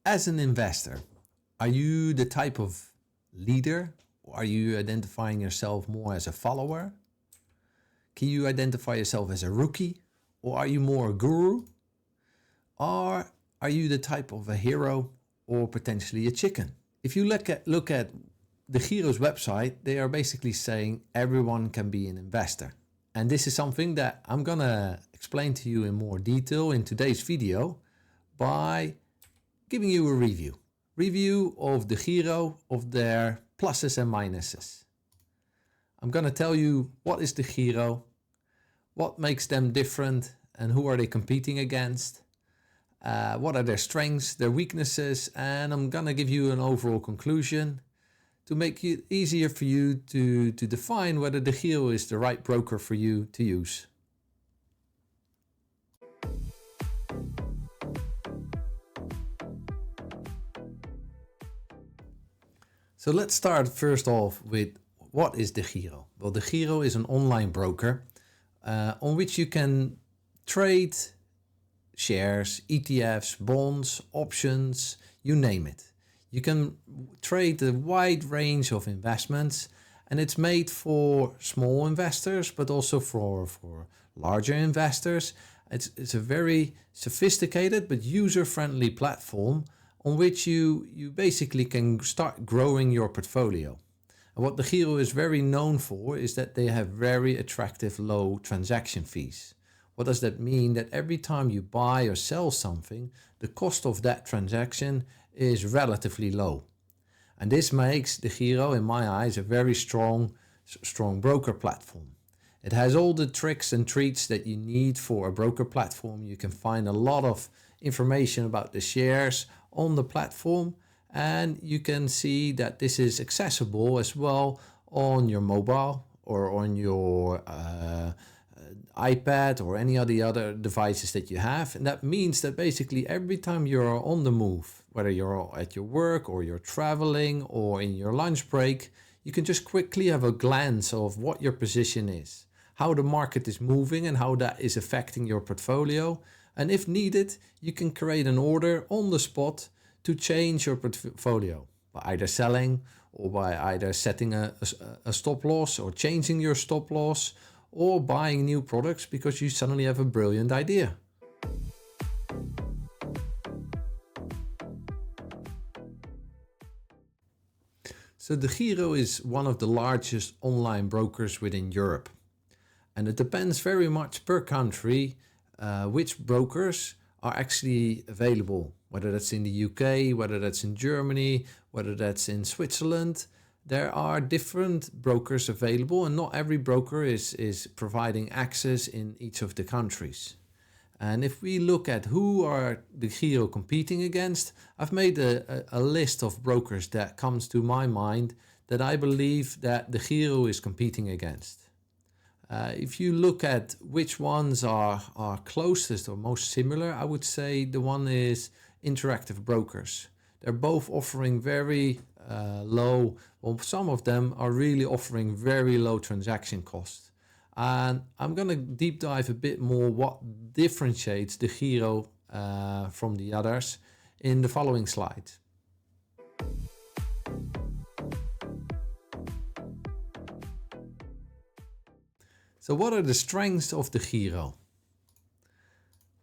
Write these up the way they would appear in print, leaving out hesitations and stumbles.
as an investor, are you the type of leader, or are you identifying yourself more as a follower? Can you identify yourself as a rookie, or are you more a guru? Or are you the type of a hero or potentially a chicken? If you look at DEGIRO's website, they are basically saying everyone can be an investor. And this is something that I'm gonna explain to you in more detail in today's video by giving you a review of DEGIRO, of their pluses and minuses. I'm gonna tell you what is DEGIRO, what makes them different, and who are they competing against. What are their strengths, their weaknesses, and I'm gonna give you an overall conclusion to make it easier for you to define whether DEGIRO is the right broker for you to use. So let's start first off with what is DEGIRO? Well, DEGIRO is an online broker on which you can trade shares, ETFs, bonds, options, you name it. You can trade a wide range of investments, and it's made for small investors, but also for larger investors. It's a very sophisticated but user-friendly platform on which you basically can start growing your portfolio. And what DEGIRO is very known for is that they have very attractive low transaction fees. What does that mean? That every time you buy or sell something, the cost of that transaction is relatively low. And this makes DEGIRO, in my eyes, a very strong broker platform. It has all the tricks and treats that you need for a broker platform. You can find a lot of information about the shares on the platform, and you can see that this is accessible as well on your mobile or on your iPad or any of the other devices that you have. And that means that basically every time you're on the move, whether you're at your work or you're traveling or in your lunch break, you can just quickly have a glance of what your position is, how the market is moving and how that is affecting your portfolio. And if needed, you can create an order on the spot to change your portfolio by either selling or by either setting a stop loss or changing your stop loss, or buying new products because you suddenly have a brilliant idea. So DEGIRO is one of the largest online brokers within Europe. And it depends very much per country which brokers are actually available, whether that's in the UK, whether that's in Germany, whether that's in Switzerland. There are different brokers available, and not every broker is providing access in each of the countries. And if we look at who are DEGIRO competing against, I've made a list of brokers that comes to my mind that I believe that DEGIRO is competing against. If you look at which ones are closest or most similar, I would say the one is Interactive Brokers. They're both offering very low, well, some of them are really offering very low transaction costs. And I'm going to deep dive a bit more what differentiates DEGIRO from the others in the following slides. So what are the strengths of DEGIRO?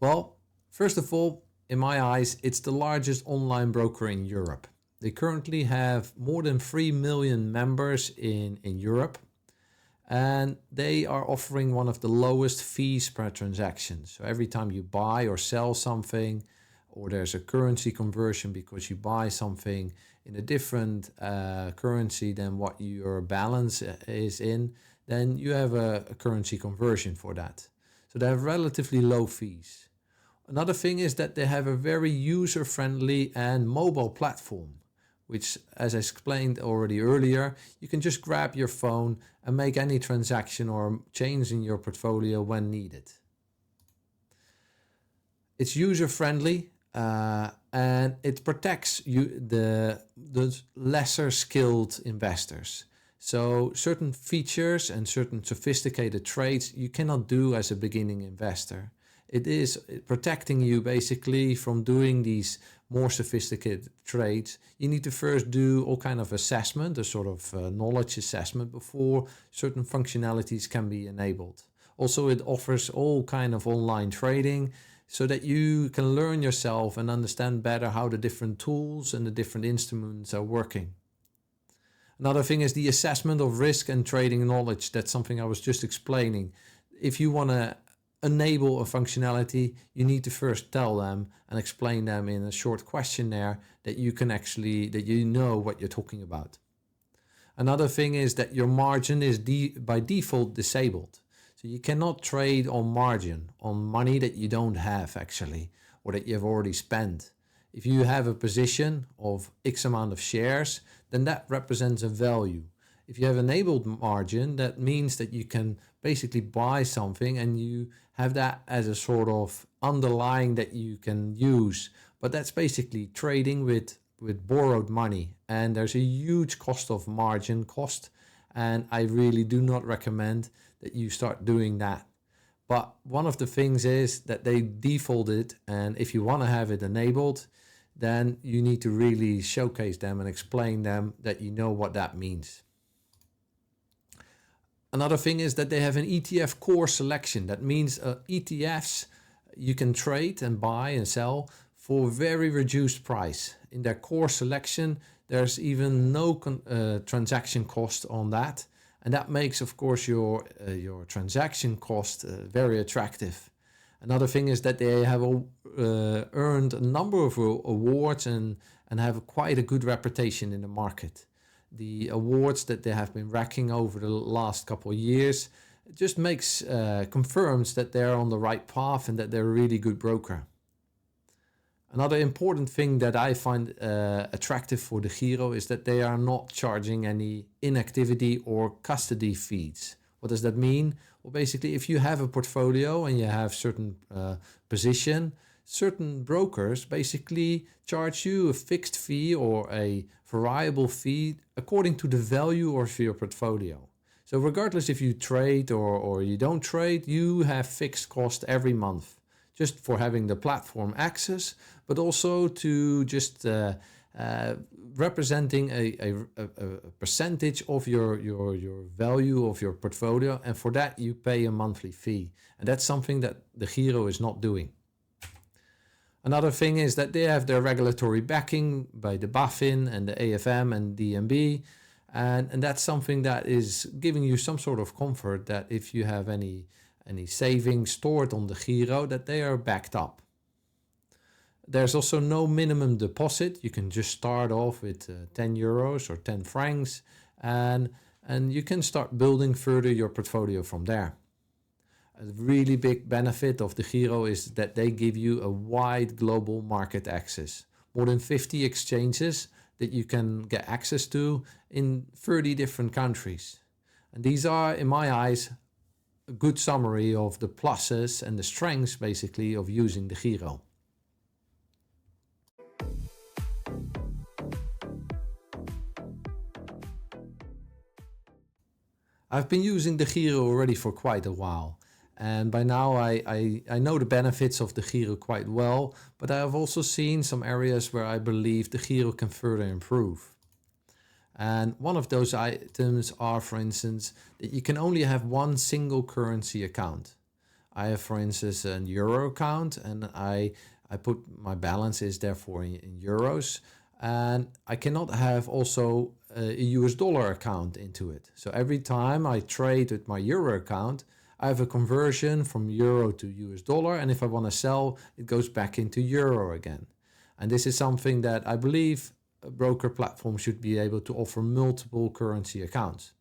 Well, first of all, in my eyes, it's the largest online broker in Europe. They currently have more than 3 million members in Europe, and they are offering one of the lowest fees per transaction. So every time you buy or sell something, or there's a currency conversion because you buy something in a different currency than what your balance is in, then you have a currency conversion for that. So they have relatively low fees. Another thing is that they have a very user-friendly and mobile platform, which, as I explained already earlier, you can just grab your phone and make any transaction or change in your portfolio when needed. It's user-friendly and it protects the lesser skilled investors. So certain features and certain sophisticated trades you cannot do as a beginning investor. It is protecting you basically from doing these more sophisticated trades, you need to first do all kind of assessment, a sort of knowledge assessment before certain functionalities can be enabled. Also, it offers all kind of online trading so that you can learn yourself and understand better how the different tools and the different instruments are working. Another thing is the assessment of risk and trading knowledge. That's something I was just explaining. If you want to enable a functionality, you need to first tell them and explain them in a short questionnaire that you can actually, that you know what you're talking about. Another thing is that your margin is by default disabled. So you cannot trade on margin, on money that you don't have actually, or that you've already spent. If you have a position of X amount of shares, then that represents a value. If you have enabled margin, that means that you can basically buy something and you have that as a sort of underlying that you can use. But that's basically trading with borrowed money, and there's a huge cost of margin cost, and I really do not recommend that you start doing that. But one of the things is that they default it, and if you want to have it enabled, then you need to really showcase them and explain them that you know what that means. Another thing is that they have an ETF core selection. That means ETFs you can trade and buy and sell for very reduced price. In their core selection, there's even no transaction cost on that. And that makes, of course, your transaction cost very attractive. Another thing is that they have earned a number of awards and have quite a good reputation in the market. The awards that they have been racking over the last couple of years just confirms that they're on the right path and that they're a really good broker. Another important thing that I find attractive for DEGIRO is that they are not charging any inactivity or custody fees. What does that mean? Well, basically, if you have a portfolio and you have certain position, certain brokers basically charge you a fixed fee or a variable fee according to the value of your portfolio. So regardless if you trade or you don't trade, you have fixed cost every month just for having the platform access, but also to just representing a percentage of your value of your portfolio, and for that you pay a monthly fee, and that's something that DEGIRO is not doing. Another thing is that they have their regulatory backing by the BaFin and the AFM and DNB, and that's something that is giving you some sort of comfort that if you have any savings stored on DEGIRO, that they are backed up. There's also no minimum deposit. You can just start off with 10 euros or 10 francs, and you can start building further your portfolio from there. A really big benefit of DEGIRO is that they give you a wide global market access. More than 50 exchanges that you can get access to in 30 different countries. And these are, in my eyes, a good summary of the pluses and the strengths, basically, of using DEGIRO. I've been using DEGIRO already for quite a while, and by now I know the benefits of DEGIRO quite well, but I have also seen some areas where I believe DEGIRO can further improve. And one of those items are, for instance, that you can only have one single currency account. I have, for instance, an euro account, and I put my balances therefore in euros, and I cannot have also a US dollar account into it. So every time I trade with my euro account, I have a conversion from euro to US dollar, and if I want to sell, it goes back into euro again. And this is something that I believe a broker platform should be able to offer multiple currency accounts.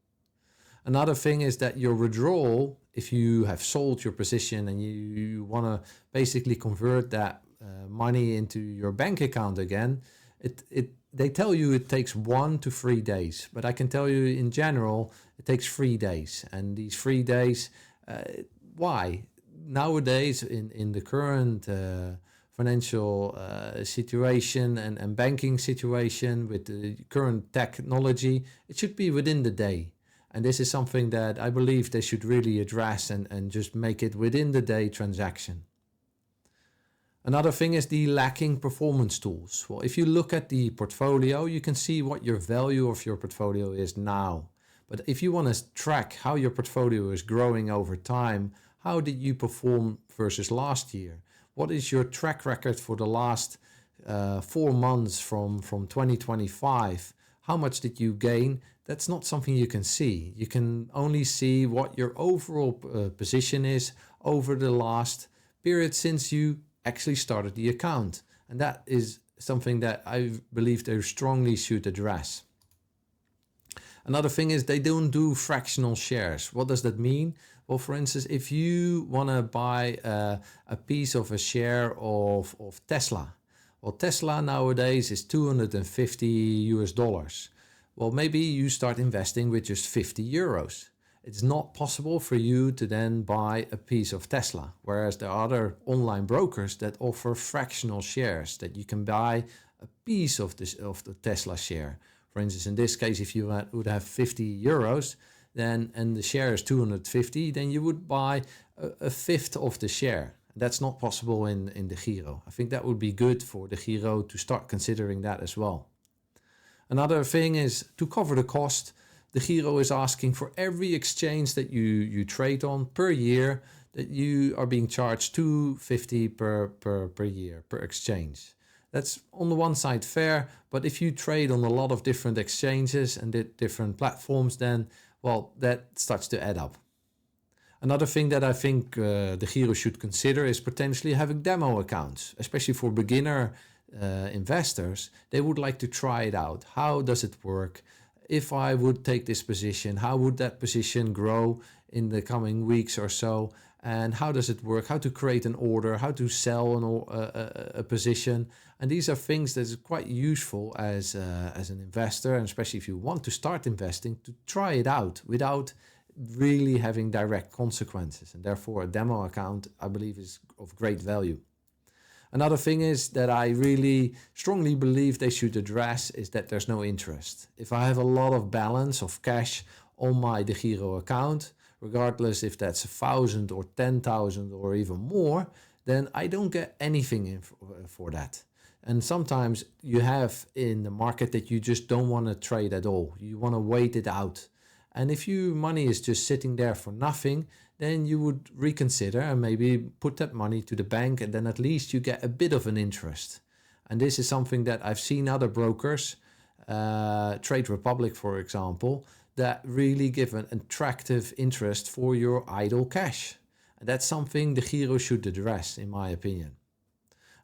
Another thing is that your withdrawal, if you have sold your position and you want to basically convert that money into your bank account again, they tell you it takes 1 to 3 days, but I can tell you in general it takes 3 days. And these 3 days, why? Nowadays in the current financial situation and banking situation with the current technology, it should be within the day. And this is something that I believe they should really address and just make it within the day transaction. Another thing is the lacking performance tools. Well, if you look at the portfolio, you can see what your value of your portfolio is now. But if you want to track how your portfolio is growing over time, how did you perform versus last year? What is your track record for the last 4 months from 2025? How much did you gain? That's not something you can see. You can only see what your overall position is over the last period since you actually started the account. And that is something that I believe they strongly should address. Another thing is they don't do fractional shares. What does that mean? Well, for instance, if you want to buy a piece of a share of Tesla, well, Tesla nowadays is $250. Well, maybe you start investing with just 50 euros. It's not possible for you to then buy a piece of Tesla, whereas there are other online brokers that offer fractional shares that you can buy a piece of the Tesla share. For instance, in this case, if you would have 50 euros, then and the share is 250, then you would buy a fifth of the share. That's not possible in DEGIRO. I think that would be good for DEGIRO to start considering that as well. Another thing is to cover the cost. DEGIRO is asking for every exchange that you trade on per year that you are being charged $250 per year per exchange. That's on the one side fair, but if you trade on a lot of different exchanges and different platforms, then, well, that starts to add up. Another thing that I think DEGIRO should consider is potentially having demo accounts, especially for beginner investors. They would like to try it out. How does it work? If I would take this position, how would that position grow in the coming weeks or so? And how does it work? How to create an order, how to sell a position. And these are things that is quite useful as an investor, and especially if you want to start investing, to try it out without really having direct consequences. And therefore a demo account, I believe, is of great value. Another thing is that I really strongly believe they should address is that there's no interest. If I have a lot of balance of cash on my DEGIRO account, regardless if that's 1,000 or 10,000 or even more, then I don't get anything in for that. And sometimes you have in the market that you just don't want to trade at all. You want to wait it out. And if your money is just sitting there for nothing, then you would reconsider and maybe put that money to the bank, and then at least you get a bit of an interest. And this is something that I've seen other brokers, Trade Republic, for example, that really give an attractive interest for your idle cash. And that's something DEGIRO should address, in my opinion.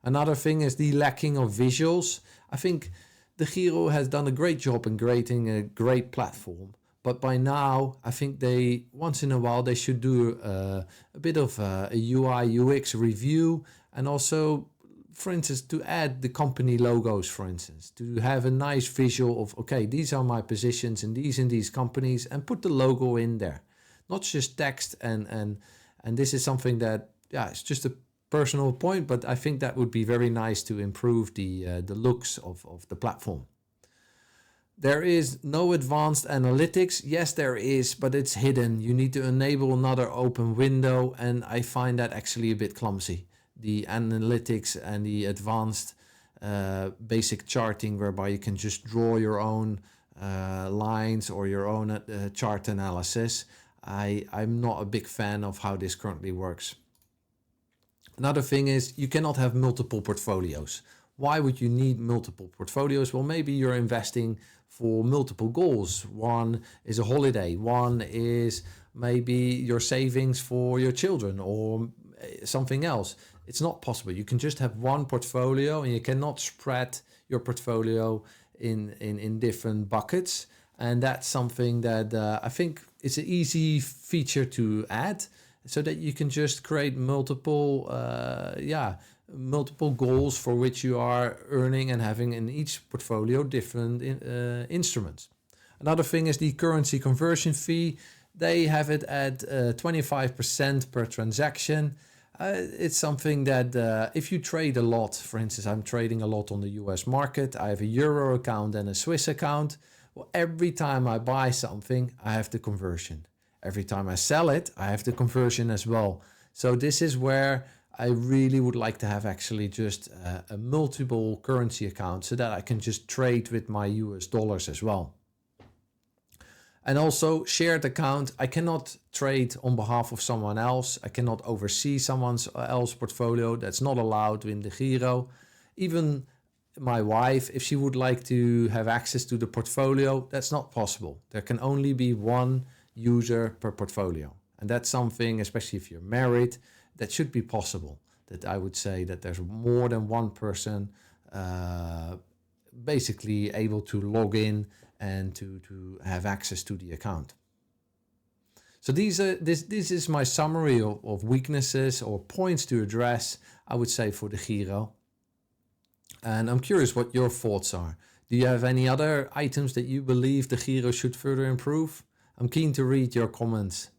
Another thing is the lacking of visuals. I think DEGIRO has done a great job in creating a great platform. But by now, I think they, once in a while, they should do a bit of a UI UX review, and also, for instance, to add the company logos, for instance, to have a nice visual of, okay, these are my positions in these companies, and put the logo in there, not just text. And this is something that, yeah, it's just a personal point, but I think that would be very nice to improve the looks of the platform. There is no advanced analytics. Yes, there is, but it's hidden. You need to enable another open window, and I find that actually a bit clumsy. The analytics and the advanced basic charting, whereby you can just draw your own lines or your own chart analysis. I'm not a big fan of how this currently works. Another thing is you cannot have multiple portfolios. Why would you need multiple portfolios? Well, maybe you're investing for multiple goals. One is a holiday. One is maybe your savings for your children or something else. It's not possible. You can just have one portfolio, and you cannot spread your portfolio in different buckets. And that's something that I think is an easy feature to add, so that you can just create multiple goals for which you are earning and having in each portfolio different instruments. Another thing is the currency conversion fee. They have it at 25% per transaction. It's something that if you trade a lot, for instance, I'm trading a lot on the US market. I have a Euro account and a Swiss account. Well, every time I buy something, I have the conversion. Every time I sell it, I have the conversion as well. So this is where I really would like to have actually just a multiple currency account so that I can just trade with my US dollars as well. And also shared account, I cannot trade on behalf of someone else. I cannot oversee someone else's portfolio. That's not allowed in DEGIRO. Even my wife, if she would like to have access to the portfolio, that's not possible. There can only be one user per portfolio. And that's something, especially if you're married, that should be possible. That I would say that there's more than one person basically able to log in and to have access to the account. So this is my summary of weaknesses or points to address, I would say, for DEGIRO. And I'm curious what your thoughts are. Do you have any other items that you believe DEGIRO should further improve? I'm keen to read your comments.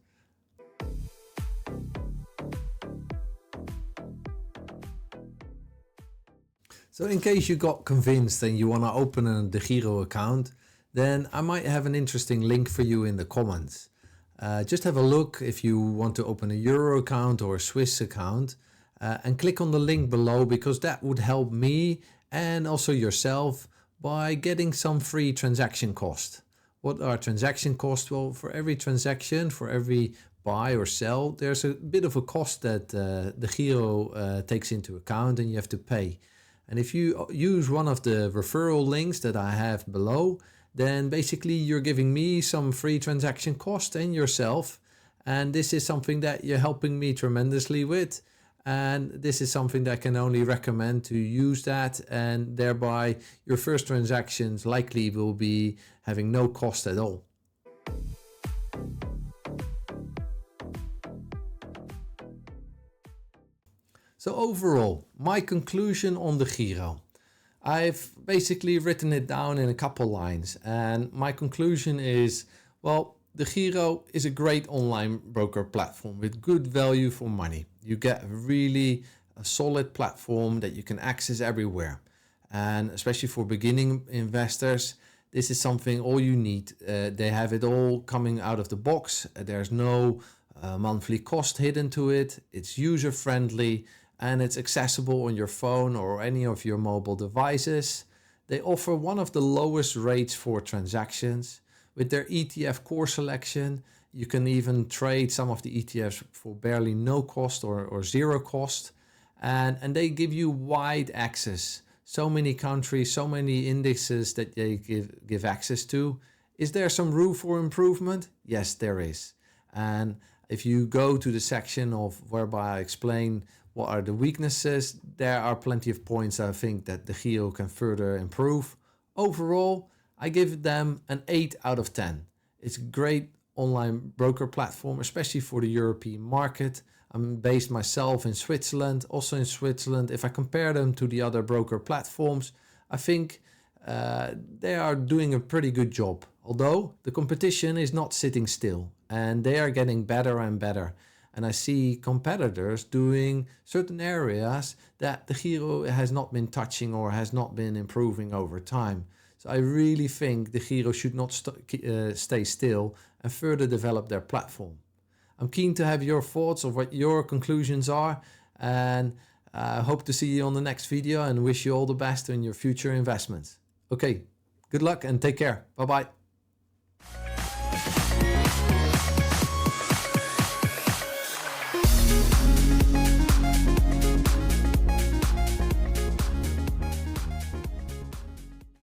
So in case you got convinced and you want to open a DEGIRO account, then I might have an interesting link for you in the comments. Just have a look if you want to open a Euro account or a Swiss account and click on the link below, because that would help me and also yourself by getting some free transaction cost. What are transaction costs? Well, for every transaction, for every buy or sell, there's a bit of a cost that DEGIRO takes into account and you have to pay. And if you use one of the referral links that I have below, then basically you're giving me some free transaction cost and yourself. And this is something that you're helping me tremendously with. And this is something that I can only recommend to use that. And thereby your first transactions likely will be having no cost at all. So overall, my conclusion on DEGIRO. I've basically written it down in a couple lines, and my conclusion is, well, DEGIRO is a great online broker platform with good value for money. You get a solid platform that you can access everywhere. And especially for beginning investors, this is something all you need. They have it all coming out of the box. There's no monthly cost hidden to it. It's user friendly. And it's accessible on your phone or any of your mobile devices. They offer one of the lowest rates for transactions. With their ETF core selection, you can even trade some of the ETFs for barely no cost or zero cost. And they give you wide access. So many countries, so many indexes that they give access to. Is there some room for improvement? Yes, there is. And if you go to the section of whereby I explain what are the weaknesses, there are plenty of points I think that DEGIRO can further improve. Overall, I give them an 8 out of 10. It's a great online broker platform, especially for the European market. I'm based myself in Switzerland. Also in Switzerland, if I compare them to the other broker platforms, I think they are doing a pretty good job. Although the competition is not sitting still and they are getting better and better. And I see competitors doing certain areas that DEGIRO has not been touching or has not been improving over time. So I really think DEGIRO should not stay still and further develop their platform. I'm keen to have your thoughts of what your conclusions are, and I hope to see you on the next video and wish you all the best in your future investments. Okay, good luck and take care. Bye-bye.